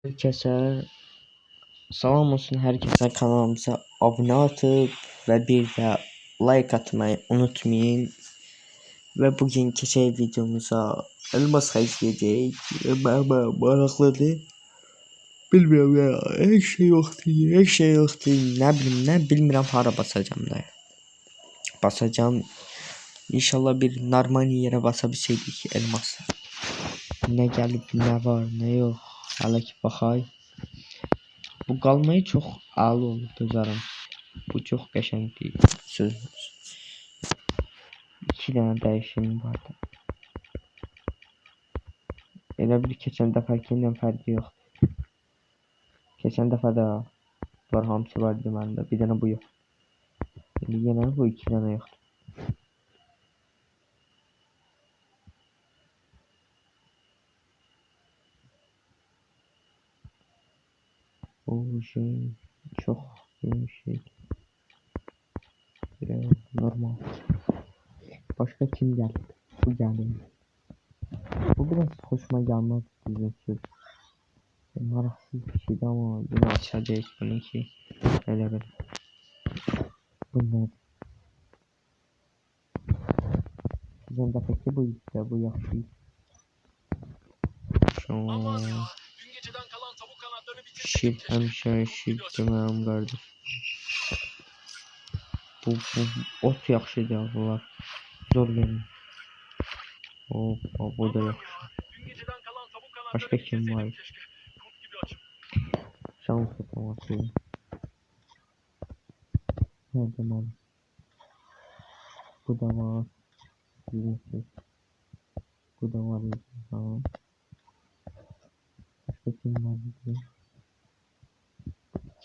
Herkese salam olsun, herkese kanalımıza abone atıp ve bir de like atmayı unutmayın. Ve bugün keçək videomuza elmas xərcləyəcəyik. Maraqlıdır. Bilmiyorum ya, her şey yoktu, her şey yoktu. Ne bilmirəm hara basacağım da. Basacağım. İnşallah bir normal yere basabilseydik elmas. Ne gelip ne var ne yok. Hala ki baxay. Bu qalmayı çox ağlı oldu dözərəm. Bu çox qəşəng bir sözmüş. 2 dənə dəyişim vardı. Elə bir keçən dəfəkindən fərqi yoxdur. Keçən dəfə də var hamısı vardı məndə. Bir dənə bu yox. İndi yenə bu 2 dənə yoxdur. Bu şey çox şey. Normal. Başka kim geldi? Bu geldi. Bu biraz hoşuma gelmez bizim söz. Maraksız bir şeydi ama yine açacağız bunu ki öyle bir. Bunlar. Sizin de peki bu işte bu yaptı. Şu an. Şil hemşire şil demem kardeş. Bu ot yaxşı diyorlar. Zor benim. Bu da yaxşı. Başka kim var? Şans tutmaması. Nerede mal? Bu da var. Bu da var. Tamam. Başka kim var?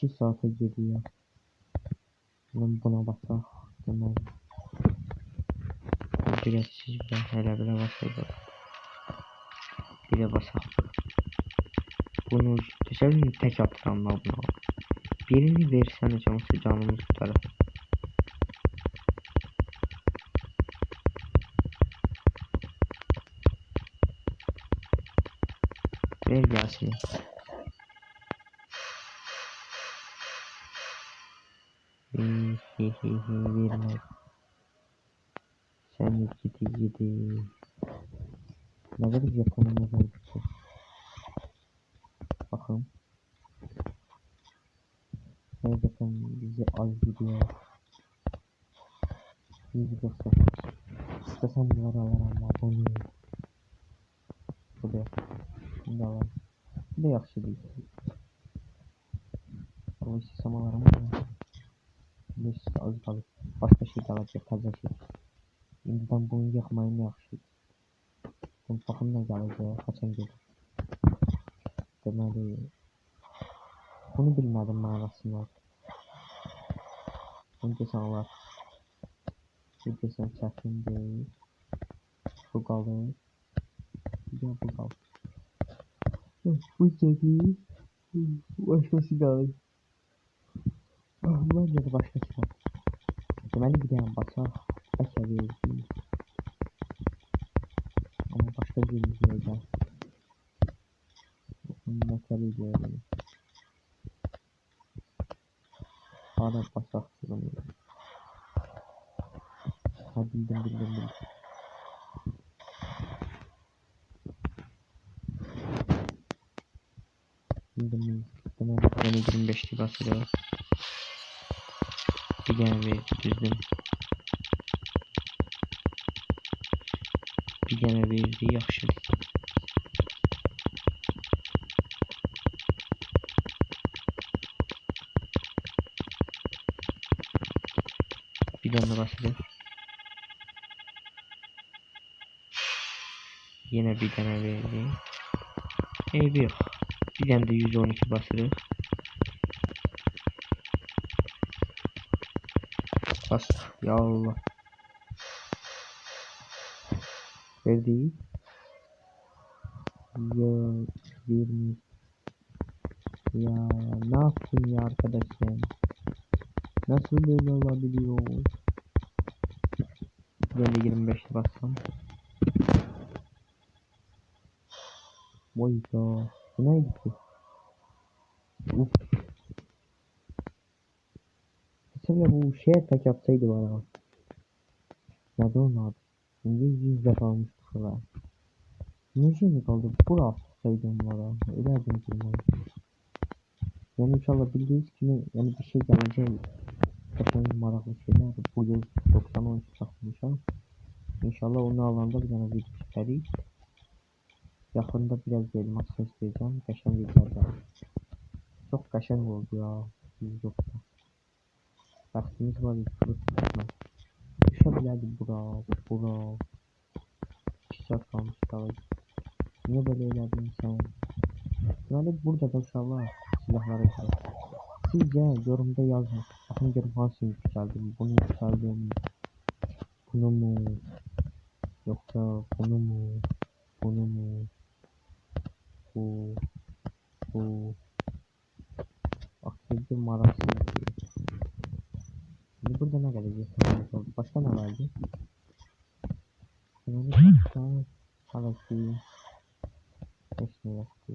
2 saate geliyor. Buna basak. Demem. Biraz sizden hele bile basaydı. Bir de basak. Bunu düşünün tek atıram lan buna. Birini versene canımız tutar. Ver gelsin. Vermez. Sen gidi. Ne kadar yakınımız oldu ki. Bakın. Gerçekten bizi az gidiyor. Bizi göster. İstesem bunları alırım ama bunu. Bu da. Bunu da alırım. Bu da yaxşı değil. Ama istesem alırım ama. Bu az kalır. Başka şey kalacak. Taze şey. İndiden bunu yakmayın yaxşı. Bu baxım ne gelecek. Kaçan gelir. Deməli. Bunu bilmədim mənasını. Bunu desən var. Bu desən çətin deyil. Bu qalır. Ya bu qalır. Bu çətin. Başqası qalır. Bence de başqası qalır. Deməli bir dənə basaq. Bəlkə verdik. Amma başqa bir verəcək. Nətəri verəcək. Hara basaq bunu. Ha bildim. Bildim. Deməli 25'li basırıq. Bir dənə verdik düzdür. Bir dənə verdik yaxşıdır. Bir dənə basırıq. Yine bir dənə verdik. Eybi yox. Bir dənə də 112 basırıq. Bastık. Ya Allah. Verdik. Ya 20. Ya ne yaptın ya arkadaş ya? Nasıl böyle olabiliyor? Ben de 25'te bassam. Vay da. Bu neydi ki? Uf. Mesela bu şeye tek yapsaydı bana. Nerede onun adı? Şimdi 100 defa almıştık falan. Ne şey mi kaldı? Bura tutsaydım bana. Ölerdim ki ben. Yani inşallah bildiğiniz gibi yani bir şey gelecek. Çok maraklı şeyler. Bu yıl 90 saklamışam. İnşallah onu alanda bir tane video çıkarayım. Yakında biraz elmas sesleyeceğim. Kaşan videolar. Çok kaşan oldu ya. Biz yoksa. Vaktimiz var. Tutma. Düşebilirdi bura. Bura. 2 saat kalmış daha. Niye böyle eyledin sen? Yani burada da inşallah silahlara göre. Sizce yorumda yazın. Bakın görün hangisini yükseldim. Bunu yükseldim. Bunu mu? Yoksa bunu mu? Bunu mu? Bu. Bu. Aktivite maraksız diyor. Şimdi burada ne gelecek? Başka ne vardı? Yani başka Halaki Eşne yaptı.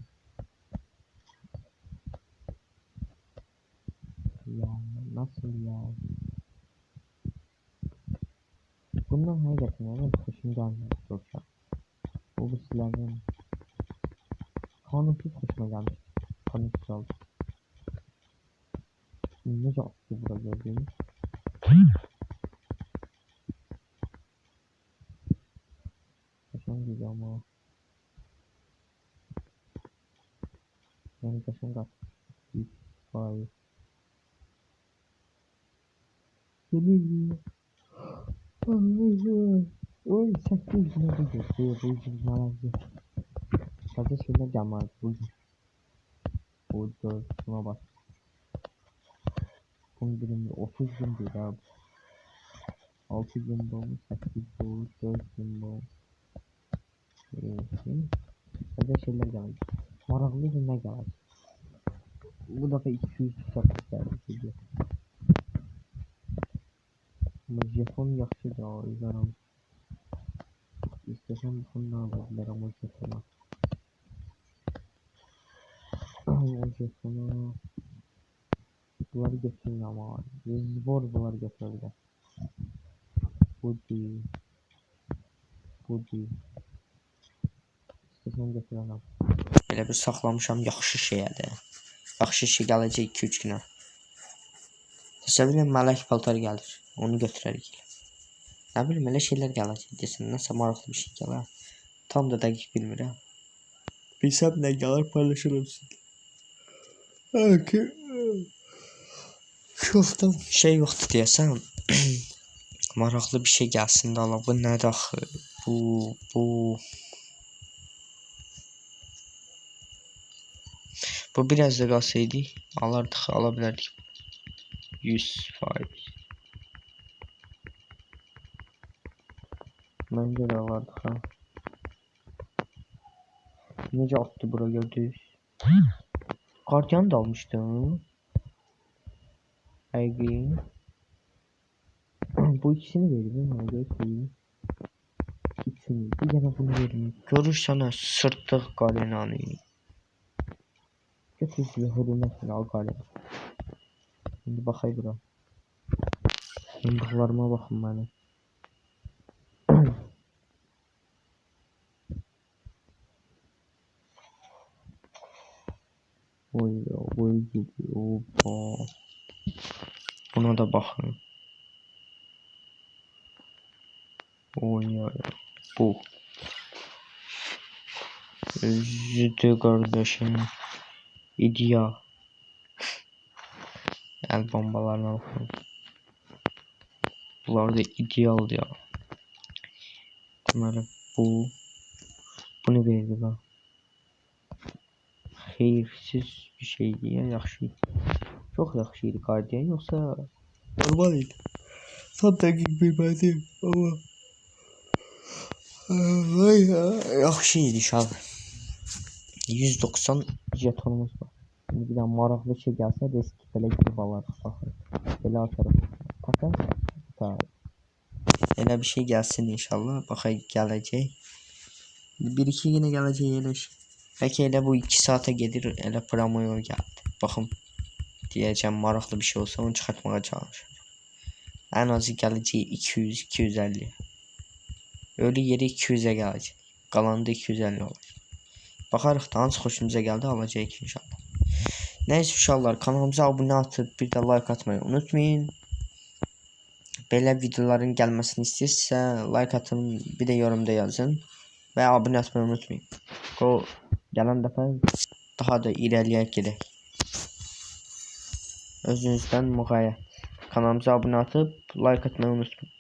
Ya nasıl ya? Bundan hakikaten ama hoşum gelmedi yoksa. Bu silahların kanunsuz hoşuma gelmiş. Kanunsuz oldu. Ne yaptı burada gördüğünüz? Kaşan gibi ama. Yani kaşan kat. Vay. Geliyor. Oy 8 ne bu gösteriyor bu yüzden marazı. Fazla şeyler gelmez bu yüzden. Bu 4 buna bak. Bunun birinde 30 gün değil abi. 6 gün doğum, 8 doğum, 4 gün doğum. Fazla şeyler gelmez. Marazlı günler gelmez. Bu defa 200 satış geldi. Ama Japon yaxşı da izlerim. İstesem bundan alabilir ama Japon'a. O Japon'a bunları götürün ama zor bunları götürebilir. Bu değil. Bu değil. İstesem götüremem. Elə bir saxlamışam yaxşı şeyədir. Yaxşı şey gələcək 2-3 günə. Təsəvvürlə mələk paltarı gəlir. Onu götürərik. Nə bilim elə şeylər gələcək desən. Nəsə maraqlı bir şey gələr. Tam da dəqiq bilmirəm. Bilsəm nə gələr paylaşırım sizlə. Belki çoxdan şey yoxdur deyəsən. Maraqlı bir şey gəlsin də ala. Bu nədir axı? Bu biraz da qalsaydı alardıq, ala bilərdik. 100%. Bence de alardık ha. Nece attı bura gördünüz? Gardiyan da almıştım. Ergin. Bu ikisini verdim ama göstereyim. İkisini. Bir yana bunu vereyim. Görürsene sırttık Galena'nı. Götür size hürmetini al Galen. Şimdi bakay bura. Yumruklarıma bakın bana. Oy gibi. Opa. Buna da bakın. Oy. Bu. Üzüldü kardeşim. İdya. El bombalarına bakın. Bunlar da ideal ya. Deməli bunu verdi lan. Xeyirsiz bir şeydi ya, yaxşı. Çox yaxşı idi Guardian yoxsa normal idi. Tam dəqiq bilmədim amma yaxşı idi şahı. 190 jetonumuz var. Şimdi bir daha maraqlı şey gəlsə risk belə girib alarıq baxın. Belə atarıq. Takas. Tamam. Elə bir şey gəlsin inşallah. Baxay gələcək. 1-2 günə gələcək elə şey. Bəlkə elə bu 2 saata gedir, elə promoya gəldi. Baxın diyeceğim maraqlı bir şey olsa onu çıxartmağa çalışacağım. En azı gələcək 200-250. Ölü yeri 200'e gələcək. Qalanında 250 olacaq. Baxarıq da hansı xoşumuza gəldi alacağıq inşallah. Neyse uşaqlar, kanalımıza abunə atıb bir də like atmayı unutmayın. Belə videoların gəlməsini istəyirsə like atın, bir də yorumda yazın və abunə atmayı unutmayın. O gələn dəfə daha da irəliyək gedək. Özünüzdən müğayət. Kanalımıza abunə atıb like atmayı unutmayın.